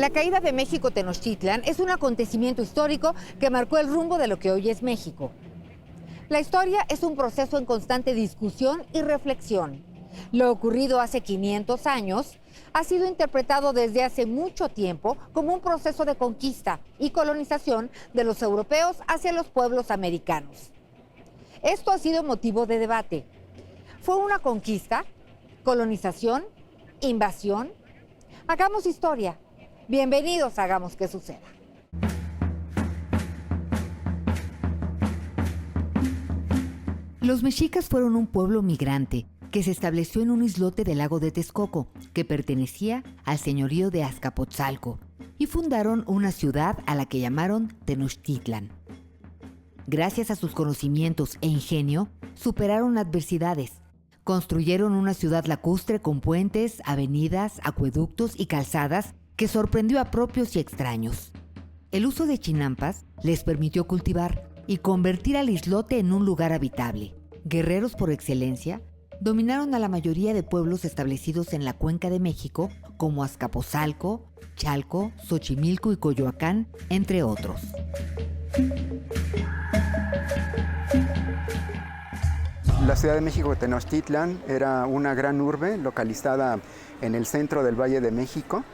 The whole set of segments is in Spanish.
La caída de México Tenochtitlan es un acontecimiento histórico que marcó el rumbo de lo que hoy es México. La historia es un proceso en constante discusión y reflexión. Lo ocurrido hace 500 años ha sido interpretado desde hace mucho tiempo como un proceso de conquista y colonización de los europeos hacia los pueblos americanos. Esto ha sido motivo de debate. ¿Fue una conquista, colonización, invasión? Hagamos historia. Bienvenidos a Hagamos que Suceda. Los mexicas fueron un pueblo migrante que se estableció en un islote del lago de Texcoco, que pertenecía al señorío de Azcapotzalco, y fundaron una ciudad a la que llamaron Tenochtitlan. Gracias a sus conocimientos e ingenio, superaron adversidades. Construyeron una ciudad lacustre con puentes, avenidas, acueductos y calzadas que sorprendió a propios y extraños. El uso de chinampas les permitió cultivar y convertir al islote en un lugar habitable. Guerreros por excelencia, dominaron a la mayoría de pueblos establecidos en la Cuenca de México, como Azcapotzalco, Chalco, Xochimilco y Coyoacán, entre otros. La Ciudad de México de Tenochtitlan era una gran urbe localizada en el centro del Valle de México,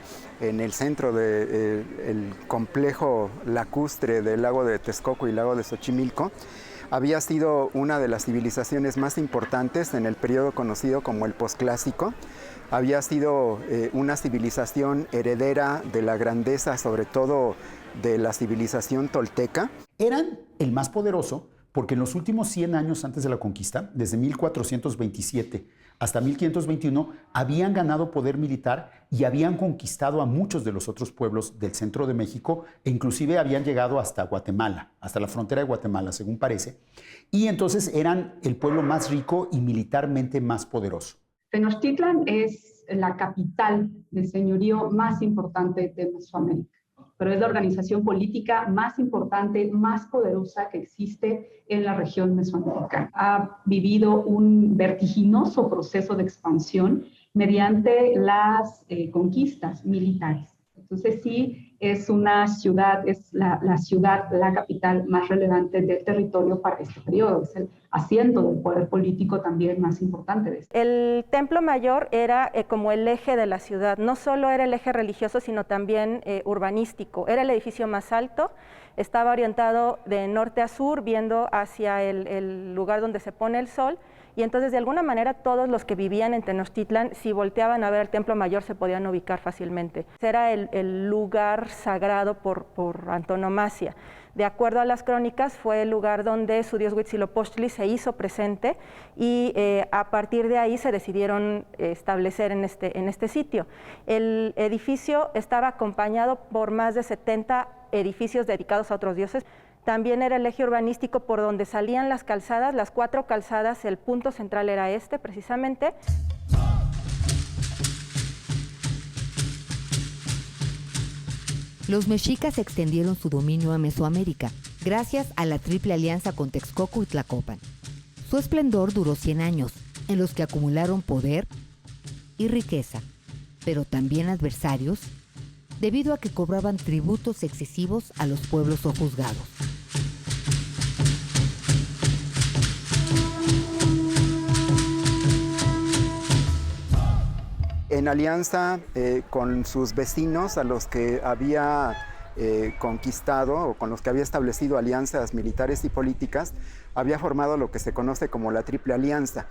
en el centro del complejo lacustre del lago de Texcoco y lago de Xochimilco. Había sido una de las civilizaciones más importantes en el periodo conocido como el posclásico. Había sido una civilización heredera de la grandeza, sobre todo de la civilización tolteca. Eran el más poderoso porque en los últimos 100 años antes de la conquista, desde 1427 hasta 1521, habían ganado poder militar y habían conquistado a muchos de los otros pueblos del centro de México e inclusive habían llegado hasta Guatemala, hasta la frontera de Guatemala, según parece. Y entonces eran el pueblo más rico y militarmente más poderoso. Tenochtitlan es la capital del señorío más importante de Mesoamérica, pero es la organización política más importante, más poderosa que existe en la región mesoamericana. Ha vivido un vertiginoso proceso de expansión mediante las conquistas militares. Entonces sí, es una ciudad, es la ciudad, la capital más relevante del territorio para este periodo. Es el asiento del poder político también más importante de este. El Templo Mayor era como el eje de la ciudad. No solo era el eje religioso, sino también urbanístico. Era el edificio más alto, estaba orientado de norte a sur, viendo hacia el lugar donde se pone el sol. Y entonces, de alguna manera, todos los que vivían en Tenochtitlan, si volteaban a ver el Templo Mayor, se podían ubicar fácilmente. Era el lugar sagrado por antonomasia. De acuerdo a las crónicas, fue el lugar donde su dios Huitzilopochtli se hizo presente y a partir de ahí se decidieron establecer en este sitio. El edificio estaba acompañado por más de 70 edificios dedicados a otros dioses. También era el eje urbanístico por donde salían las calzadas, las 4 calzadas, el punto central era este precisamente. Los mexicas extendieron su dominio a Mesoamérica gracias a la Triple Alianza con Texcoco y Tlacopan. Su esplendor duró 100 años, en los que acumularon poder y riqueza, pero también adversarios, debido a que cobraban tributos excesivos a los pueblos sojuzgados. En alianza con sus vecinos a los que había conquistado o con los que había establecido alianzas militares y políticas, había formado lo que se conoce como la Triple Alianza.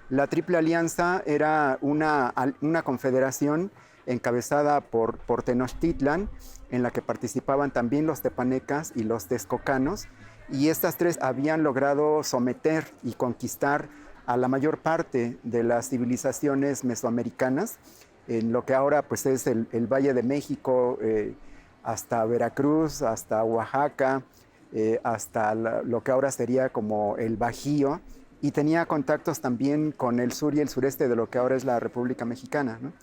La Triple Alianza era una confederación encabezada por Tenochtitlan, en la que participaban también los tepanecas y los texcocanos, y estas tres habían logrado someter y conquistar a la mayor parte de las civilizaciones mesoamericanas, en lo que ahora pues, es el Valle de México, hasta Veracruz, hasta Oaxaca, hasta lo que ahora sería como el Bajío, y tenía contactos también con el sur y el sureste de lo que ahora es la República Mexicana, ¿no?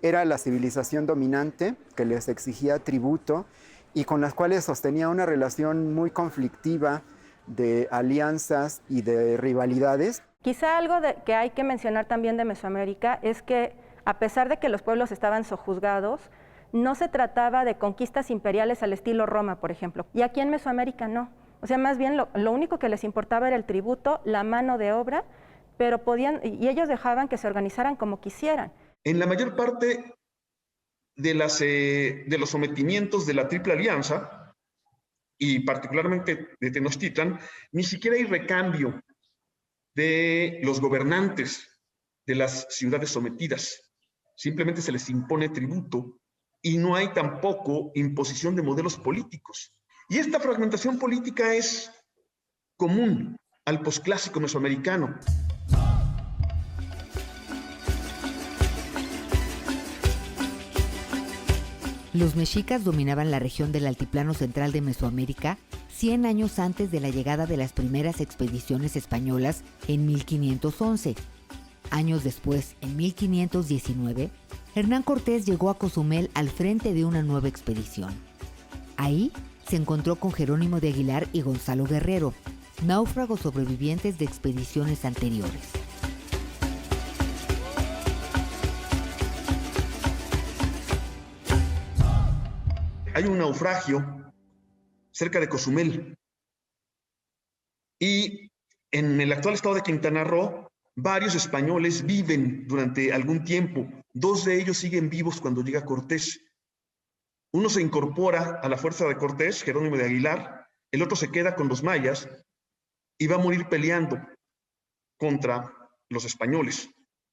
Era la civilización dominante que les exigía tributo y con las cuales sostenía una relación muy conflictiva de alianzas y de rivalidades. Quizá algo que hay que mencionar también de Mesoamérica es que a pesar de que los pueblos estaban sojuzgados, no se trataba de conquistas imperiales al estilo Roma, por ejemplo. Y aquí en Mesoamérica no. O sea, más bien lo único que les importaba era el tributo, la mano de obra, pero y ellos dejaban que se organizaran como quisieran. En la mayor parte de los sometimientos de la Triple Alianza, y particularmente de Tenochtitlan, ni siquiera hay recambio de los gobernantes de las ciudades sometidas. Simplemente se les impone tributo y no hay tampoco imposición de modelos políticos. Y esta fragmentación política es común al posclásico mesoamericano. Los mexicas dominaban la región del altiplano central de Mesoamérica 100 años antes de la llegada de las primeras expediciones españolas en 1511. Años después, en 1519, Hernán Cortés llegó a Cozumel al frente de una nueva expedición. Ahí se encontró con Jerónimo de Aguilar y Gonzalo Guerrero, náufragos sobrevivientes de expediciones anteriores. Hay un naufragio cerca de Cozumel y en el actual estado de Quintana Roo varios españoles viven durante algún tiempo. 2 de ellos siguen vivos cuando llega Cortés. Uno se incorpora a la fuerza de Cortés, Jerónimo de Aguilar, el otro se queda con los mayas y va a morir peleando contra los españoles,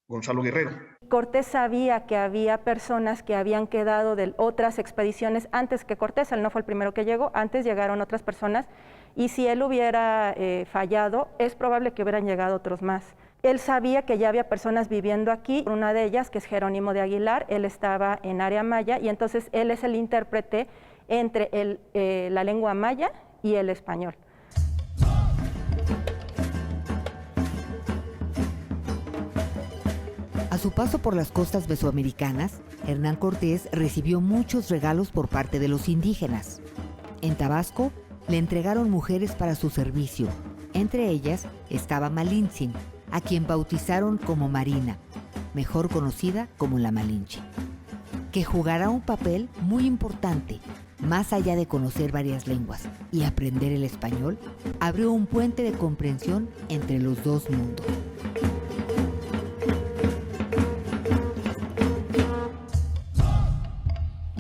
Gonzalo Guerrero. Cortés sabía que había personas que habían quedado de otras expediciones antes que Cortés. Él no fue el primero que llegó, antes llegaron otras personas, y si él hubiera fallado, es probable que hubieran llegado otros más. Él sabía que ya había personas viviendo aquí, una de ellas, que es Jerónimo de Aguilar, él estaba en área maya, y entonces él es el intérprete entre la lengua maya y el español. A su paso por las costas mesoamericanas, Hernán Cortés recibió muchos regalos por parte de los indígenas. En Tabasco, le entregaron mujeres para su servicio. Entre ellas estaba Malintzin, a quien bautizaron como Marina, mejor conocida como la Malinche, que jugará un papel muy importante. Más allá de conocer varias lenguas y aprender el español, abrió un puente de comprensión entre los dos mundos.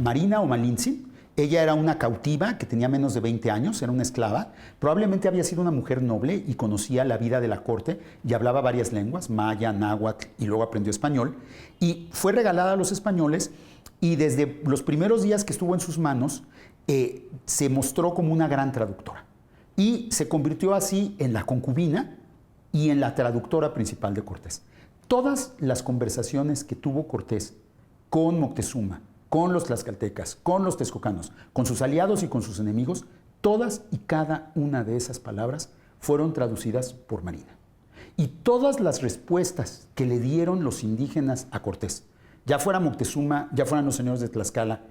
Marina o Malintzin, ella era una cautiva que tenía menos de 20 años, era una esclava. Probablemente había sido una mujer noble y conocía la vida de la corte y hablaba varias lenguas, maya, náhuatl, y luego aprendió español. Y fue regalada a los españoles, y desde los primeros días que estuvo en sus manos, se mostró como una gran traductora. Y se convirtió así en la concubina y en la traductora principal de Cortés. Todas las conversaciones que tuvo Cortés con Moctezuma, con los tlaxcaltecas, con los texcocanos, con sus aliados y con sus enemigos, todas y cada una de esas palabras fueron traducidas por Marina. Y todas las respuestas que le dieron los indígenas a Cortés, ya fuera Moctezuma, ya fueran los señores de Tlaxcala,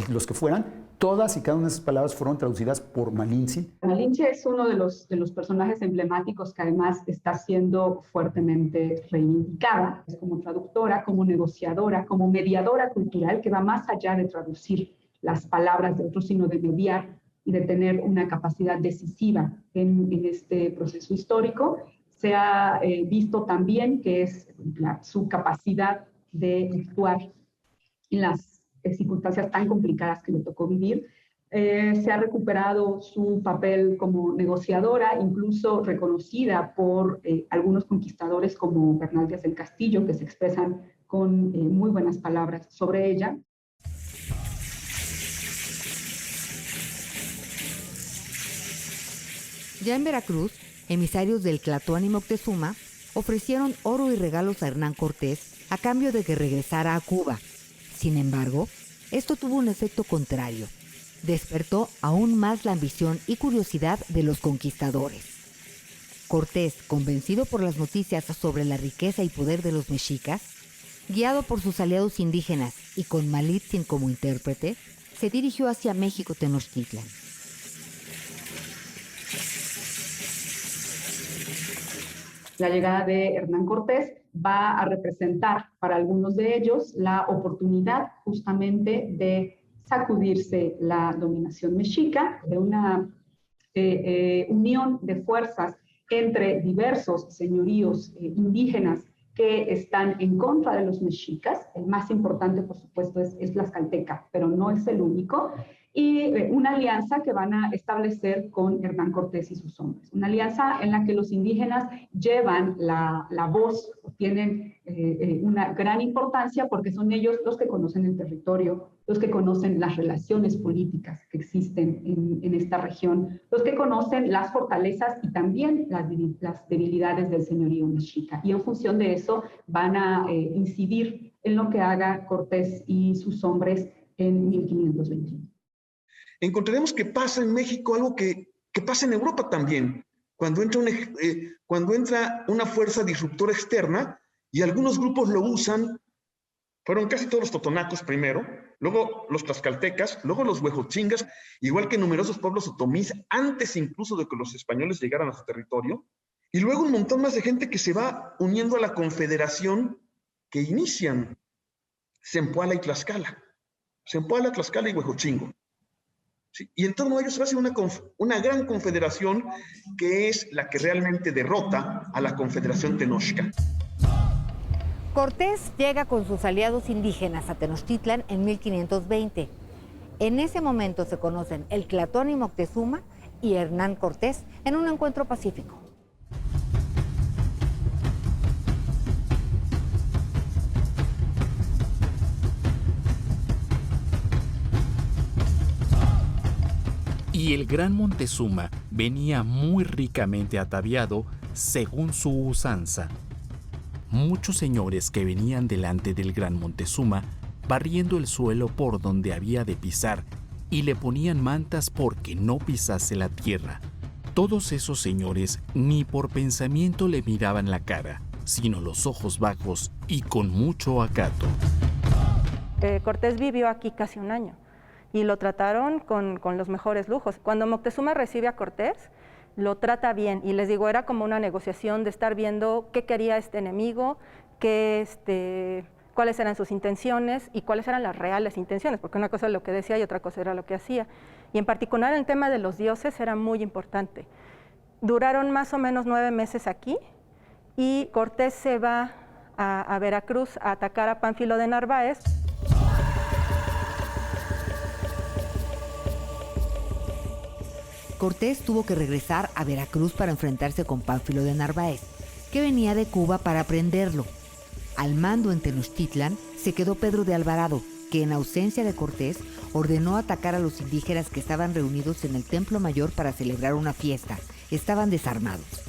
los que fueran, todas y cada una de esas palabras fueron traducidas por Malintzin. Malinche es uno de los personajes emblemáticos que además está siendo fuertemente reivindicada como traductora, como negociadora, como mediadora cultural, que va más allá de traducir las palabras de otros, sino de mediar y de tener una capacidad decisiva en este proceso histórico. Se ha visto también que es su capacidad de actuar en las circunstancias tan complicadas que le tocó vivir. Se ha recuperado su papel como negociadora, incluso reconocida por algunos conquistadores como Bernal Díaz del Castillo, que se expresan con muy buenas palabras sobre ella. Ya en Veracruz, emisarios del Tlatoani Moctezuma ofrecieron oro y regalos a Hernán Cortés a cambio de que regresara a Cuba. Sin embargo, esto tuvo un efecto contrario. Despertó aún más la ambición y curiosidad de los conquistadores. Cortés, convencido por las noticias sobre la riqueza y poder de los mexicas, guiado por sus aliados indígenas y con Malintzin como intérprete, se dirigió hacia México Tenochtitlan. La llegada de Hernán Cortés va a representar para algunos de ellos la oportunidad justamente de sacudirse la dominación mexica, de una unión de fuerzas entre diversos señoríos indígenas que están en contra de los mexicas. El más importante, por supuesto, es Tlaxcalteca, pero no es el único. Y una alianza que van a establecer con Hernán Cortés y sus hombres. Una alianza en la que los indígenas llevan la voz, tienen una gran importancia porque son ellos los que conocen el territorio, los que conocen las relaciones políticas que existen en esta región, los que conocen las fortalezas y también las debilidades del señorío mexica. Y en función de eso van a incidir en lo que haga Cortés y sus hombres en 1521. Encontraremos que pasa en México algo que pasa en Europa también, cuando entra una fuerza disruptora externa y algunos grupos lo usan. Fueron casi todos los totonacos primero, luego los tlaxcaltecas, luego los huejotzingas, igual que numerosos pueblos otomís, antes incluso de que los españoles llegaran a su territorio, y luego un montón más de gente que se va uniendo a la confederación que inician Zempoala y Tlaxcala. Zempoala, Tlaxcala y Huejotzingo. ¿Sí? Y en torno a ellos se hace una gran confederación que es la que realmente derrota a la Confederación Tenochca. Cortés llega con sus aliados indígenas a Tenochtitlan en 1520. En ese momento se conocen el Tlatoani Moctezuma y Hernán Cortés en un encuentro pacífico. Y el gran Montezuma venía muy ricamente ataviado según su usanza. Muchos señores que venían delante del gran Montezuma barriendo el suelo por donde había de pisar y le ponían mantas porque no pisase la tierra. Todos esos señores ni por pensamiento le miraban la cara, sino los ojos bajos y con mucho acato. Cortés vivió aquí casi un año y lo trataron con los mejores lujos. Cuando Moctezuma recibe a Cortés, lo trata bien, y les digo, era como una negociación de estar viendo qué quería este enemigo, cuáles eran sus intenciones y cuáles eran las reales intenciones, porque una cosa es lo que decía y otra cosa era lo que hacía. Y en particular el tema de los dioses era muy importante. Duraron más o menos 9 meses aquí, y Cortés se va a Veracruz a atacar a Pánfilo de Narváez. Cortés tuvo que regresar a Veracruz para enfrentarse con Pánfilo de Narváez, que venía de Cuba para prenderlo. Al mando en Tenochtitlan se quedó Pedro de Alvarado, que en ausencia de Cortés ordenó atacar a los indígenas que estaban reunidos en el Templo Mayor para celebrar una fiesta. Estaban desarmados.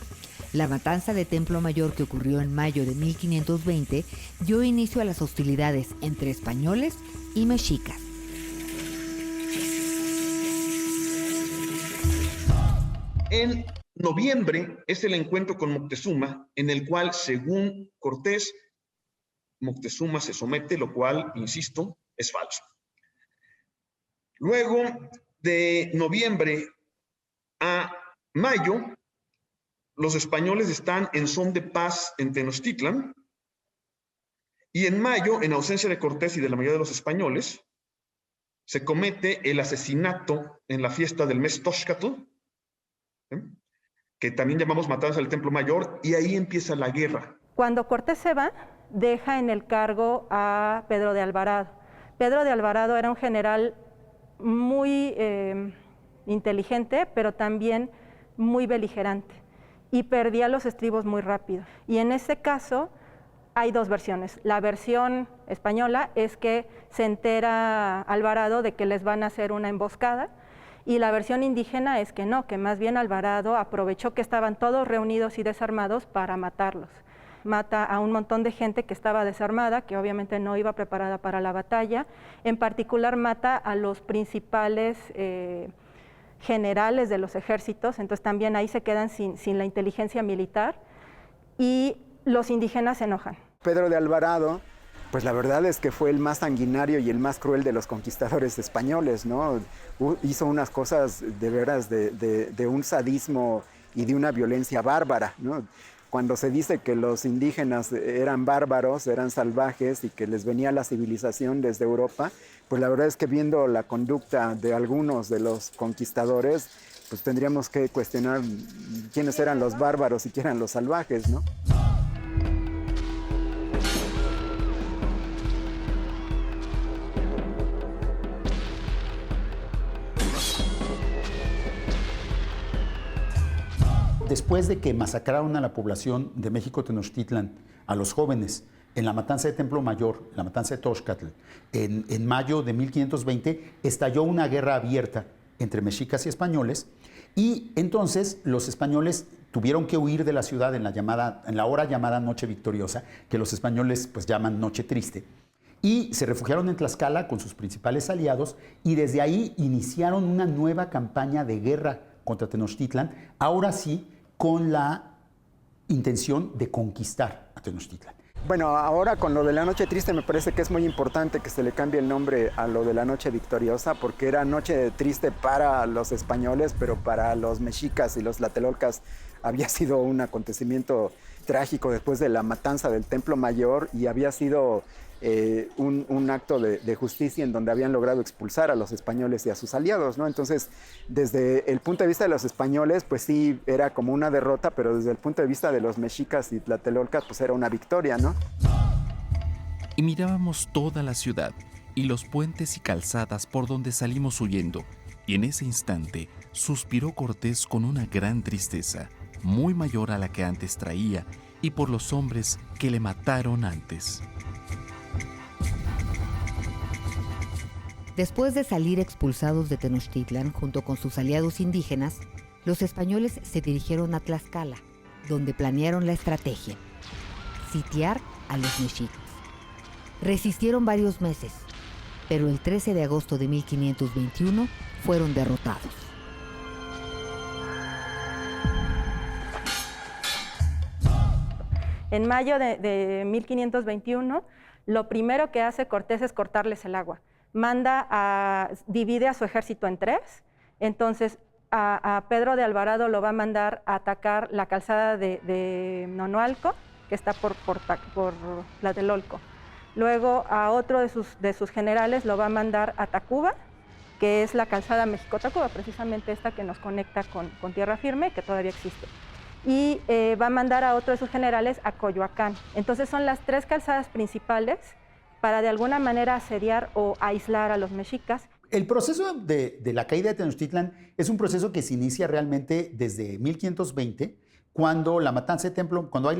La matanza de Templo Mayor, que ocurrió en mayo de 1520, dio inicio a las hostilidades entre españoles y mexicas. En noviembre es el encuentro con Moctezuma, en el cual, según Cortés, Moctezuma se somete, lo cual, insisto, es falso. Luego, de noviembre a mayo, los españoles están en son de paz en Tenochtitlan, y en mayo, en ausencia de Cortés y de la mayoría de los españoles, se comete el asesinato en la fiesta del mes Toxcatl, que también llamamos matanza del Templo Mayor, y ahí empieza la guerra. Cuando Cortés se va, deja en el cargo a Pedro de Alvarado. Pedro de Alvarado era un general muy inteligente, pero también muy beligerante, y perdía los estribos muy rápido. Y en ese caso hay dos versiones. La versión española es que se entera Alvarado de que les van a hacer una emboscada, y la versión indígena es que no, que más bien Alvarado aprovechó que estaban todos reunidos y desarmados para matarlos. Mata a un montón de gente que estaba desarmada, que obviamente no iba preparada para la batalla. En particular mata a los principales generales de los ejércitos, entonces también ahí se quedan sin la inteligencia militar, y los indígenas se enojan. Pedro de Alvarado, pues la verdad es que fue el más sanguinario y el más cruel de los conquistadores españoles, ¿no? Hizo unas cosas de veras de un sadismo y de una violencia bárbara, ¿no? cuando se dice que los indígenas eran bárbaros, eran salvajes y que les venía la civilización desde Europa, pues la verdad es que viendo la conducta de algunos de los conquistadores, pues tendríamos que cuestionar quiénes eran los bárbaros y quiénes eran los salvajes, ¿no? Después de que masacraron a la población de México Tenochtitlan, a los jóvenes, en la matanza de Templo Mayor, la matanza de Toxcatl, en mayo de 1520, estalló una guerra abierta entre mexicas y españoles, y entonces los españoles tuvieron que huir de la ciudad en la hora llamada Noche Victoriosa, que los españoles pues llaman Noche Triste, y se refugiaron en Tlaxcala con sus principales aliados, y desde ahí iniciaron una nueva campaña de guerra contra Tenochtitlan, ahora sí con la intención de conquistar a Tenochtitlan. Bueno, ahora con lo de la Noche Triste me parece que es muy importante que se le cambie el nombre a lo de la Noche Victoriosa, porque era Noche Triste para los españoles, pero para los mexicas y los tlatelolcas había sido un acontecimiento trágico después de la matanza del Templo Mayor, y había sido un acto de justicia en donde habían logrado expulsar a los españoles y a sus aliados, ¿no? Entonces, desde el punto de vista de los españoles, pues sí, era como una derrota, pero desde el punto de vista de los mexicas y tlatelolcas, pues era una victoria, ¿no? Y mirábamos toda la ciudad y los puentes y calzadas por donde salimos huyendo, y en ese instante suspiró Cortés con una gran tristeza, muy mayor a la que antes traía, y por los hombres que le mataron antes. Después de salir expulsados de Tenochtitlan junto con sus aliados indígenas, los españoles se dirigieron a Tlaxcala, donde planearon la estrategia: sitiar a los mexicas. Resistieron varios meses, pero el 13 de agosto de 1521 fueron derrotados. En mayo de 1521, lo primero que hace Cortés es cortarles el agua. Divide a su ejército en tres. Entonces a Pedro de Alvarado lo va a mandar a atacar la calzada de Nonoalco, que está por Tlatelolco. Luego a otro de sus generales lo va a mandar a Tacuba, que es la calzada México-Tacuba, precisamente esta que nos conecta con tierra firme, que todavía existe. Y va a mandar a otro de sus generales a Coyoacán. Entonces son las tres calzadas principales para de alguna manera asediar o aislar a los mexicas. El proceso de la caída de Tenochtitlan es un proceso que se inicia realmente desde 1520, cuando hay la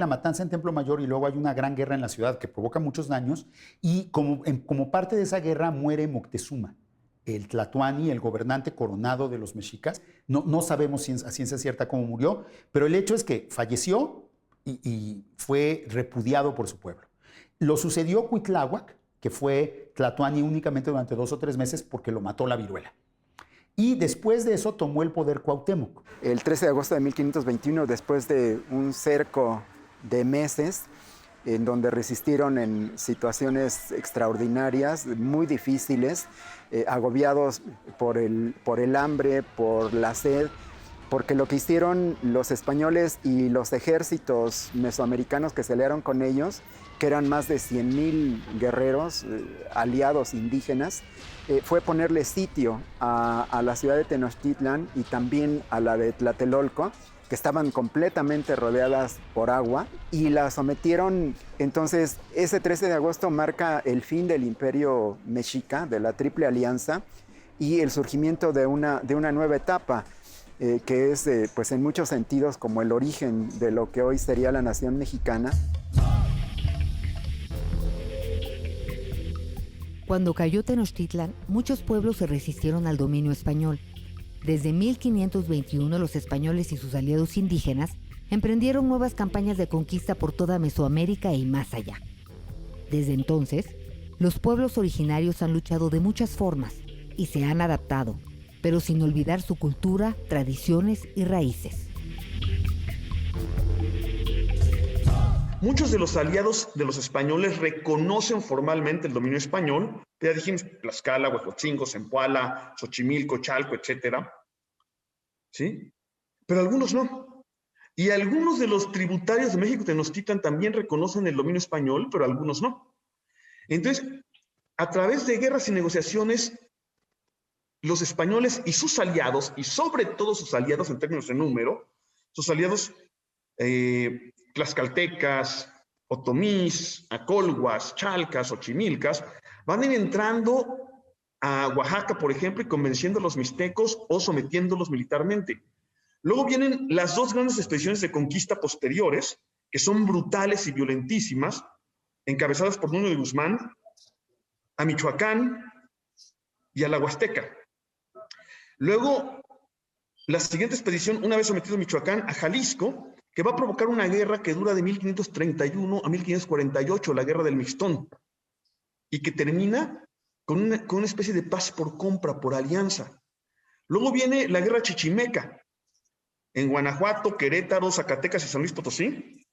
matanza en Templo Mayor y luego hay una gran guerra en la ciudad que provoca muchos daños, y como parte de esa guerra muere Moctezuma, el tlatoani, el gobernante coronado de los mexicas. No sabemos a ciencia cierta cómo murió, pero el hecho es que falleció y fue repudiado por su pueblo. Lo sucedió Cuitláhuac, que fue tlatoani únicamente durante 2 o 3 meses porque lo mató la viruela. Y después de eso tomó el poder Cuauhtémoc. El 13 de agosto de 1521, después de un cerco de meses, en donde resistieron en situaciones extraordinarias, muy difíciles, agobiados por el hambre, por la sed, porque lo que hicieron los españoles y los ejércitos mesoamericanos que se aliaron con ellos, que eran más de 100,000 guerreros aliados indígenas, fue ponerle sitio a la ciudad de Tenochtitlan y también a la de Tlatelolco, que estaban completamente rodeadas por agua, y la sometieron. Entonces, ese 13 de agosto marca el fin del imperio mexica, de la Triple Alianza, y el surgimiento de una nueva etapa, que es, pues en muchos sentidos, como el origen de lo que hoy sería la nación mexicana. Cuando cayó Tenochtitlan, muchos pueblos se resistieron al dominio español. Desde 1521, los españoles y sus aliados indígenas emprendieron nuevas campañas de conquista por toda Mesoamérica y más allá. Desde entonces, los pueblos originarios han luchado de muchas formas y se han adaptado, pero sin olvidar su cultura, tradiciones y raíces. Muchos de los aliados de los españoles reconocen formalmente el dominio español. Ya dijimos Tlaxcala, Huejotzingo, Zempoala, Xochimilco, Chalco, etc. ¿Sí? Pero algunos no. Y algunos de los tributarios de México Tenochtitlan también reconocen el dominio español, pero algunos no. Entonces, a través de guerras y negociaciones, los españoles y sus aliados, y sobre todo sus aliados en términos de número, sus aliados tlaxcaltecas, otomís, acolhuas, chalcas, ochimilcas, van a ir entrando a Oaxaca, por ejemplo, y convenciendo a los mixtecos o sometiéndolos militarmente. Luego vienen las dos grandes expediciones de conquista posteriores, que son brutales y violentísimas, encabezadas por Nuño de Guzmán, a Michoacán y a la Huasteca. Luego, la siguiente expedición, una vez sometido Michoacán, a Jalisco, que va a provocar una guerra que dura de 1531 a 1548, la Guerra del Mixtón, y que termina con una especie de paz por compra, por alianza. Luego viene la Guerra Chichimeca, en Guanajuato, Querétaro, Zacatecas y San Luis Potosí,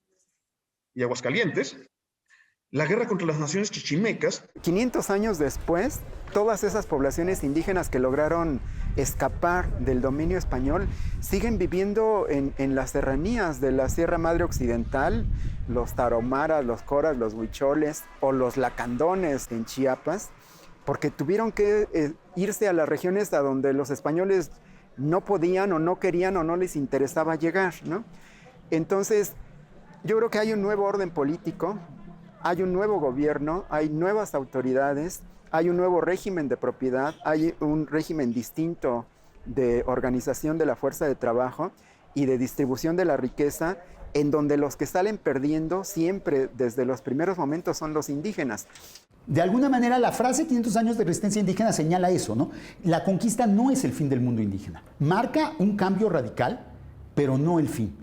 y Aguascalientes. La guerra contra las naciones chichimecas. 500 años después, todas esas poblaciones indígenas que lograron escapar del dominio español siguen viviendo en las serranías de la Sierra Madre Occidental, los tarahumaras, los coras, los huicholes o los lacandones en Chiapas, porque tuvieron que irse a las regiones a donde los españoles no podían o no querían o no les interesaba llegar, ¿no? Entonces, yo creo que hay un nuevo orden político, hay un nuevo gobierno, hay nuevas autoridades, hay un nuevo régimen de propiedad, hay un régimen distinto de organización de la fuerza de trabajo y de distribución de la riqueza, en donde los que salen perdiendo siempre desde los primeros momentos son los indígenas. De alguna manera, la frase 500 años de resistencia indígena señala eso, ¿no? La conquista no es el fin del mundo indígena. Marca un cambio radical, pero no el fin.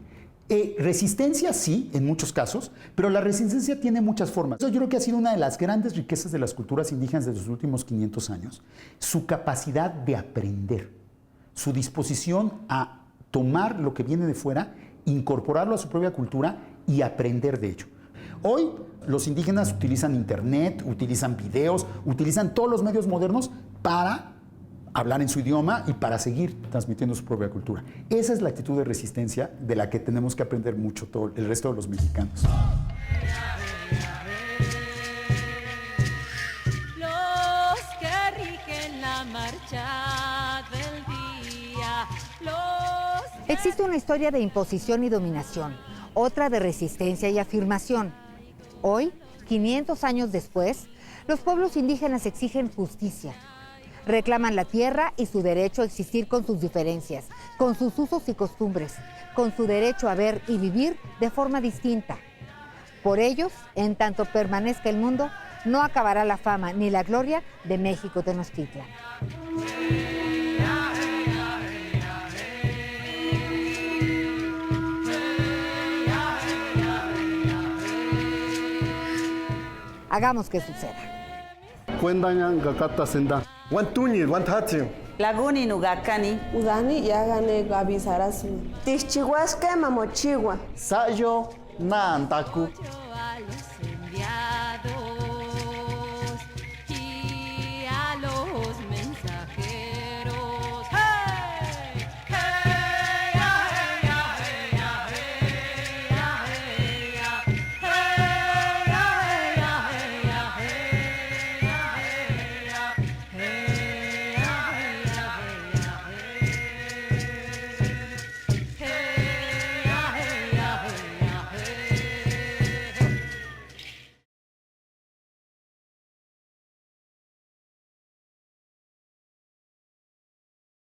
Resistencia sí, en muchos casos, pero la resistencia tiene muchas formas. Yo creo que ha sido una de las grandes riquezas de las culturas indígenas de los últimos 500 años, su capacidad de aprender, su disposición a tomar lo que viene de fuera, incorporarlo a su propia cultura y aprender de ello. Hoy los indígenas utilizan internet, utilizan videos, utilizan todos los medios modernos para hablar en su idioma y para seguir transmitiendo su propia cultura. Esa es la actitud de resistencia de la que tenemos que aprender mucho todo el resto de los mexicanos. Los que rigen la marcha del día, Existe una historia de imposición y dominación, otra de resistencia y afirmación. Hoy, 500 años después, los pueblos indígenas exigen justicia. Reclaman la tierra y su derecho a existir con sus diferencias, con sus usos y costumbres, con su derecho a ver y vivir de forma distinta. Por ellos, en tanto permanezca el mundo, no acabará la fama ni la gloria de México Tenochtitlan. Hagamos que suceda. Laguni nugakani. Udani yagane gabi sarasu. Tichihuasque mamochigua. Sayo na antaku.